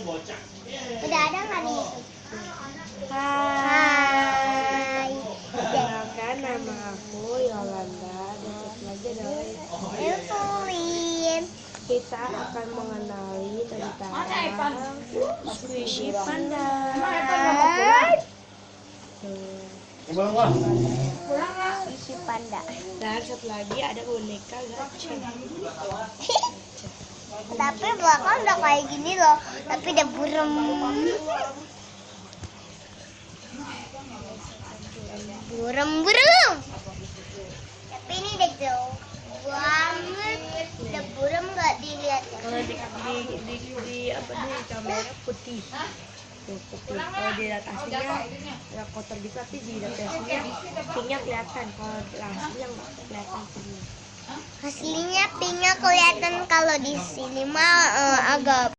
Udah ada nggak nih? Hai. Hai. Kenalkan, nama aku Yolanda dan satu lagi adalah Evelyn. kita akan mengenali tentang squishy panda. Squishy panda. Dan satu lagi ada boneka gacha. Tapi belakang udah kayak gini loh. Tapi udah burem. Burem. Tapi ini udah jauh banget. Udah burem nggak dilihat ya? Kalau di apa nih kamera putih. Tuh, putih. Kalau dilihat aslinya ya kotor gitu, tapi dilihat aslinya pinknya kelihatan. Kalau aslinya nggak kelihatan pinknya. Aslinya pinknya kelihatan, kalau di sini mah agak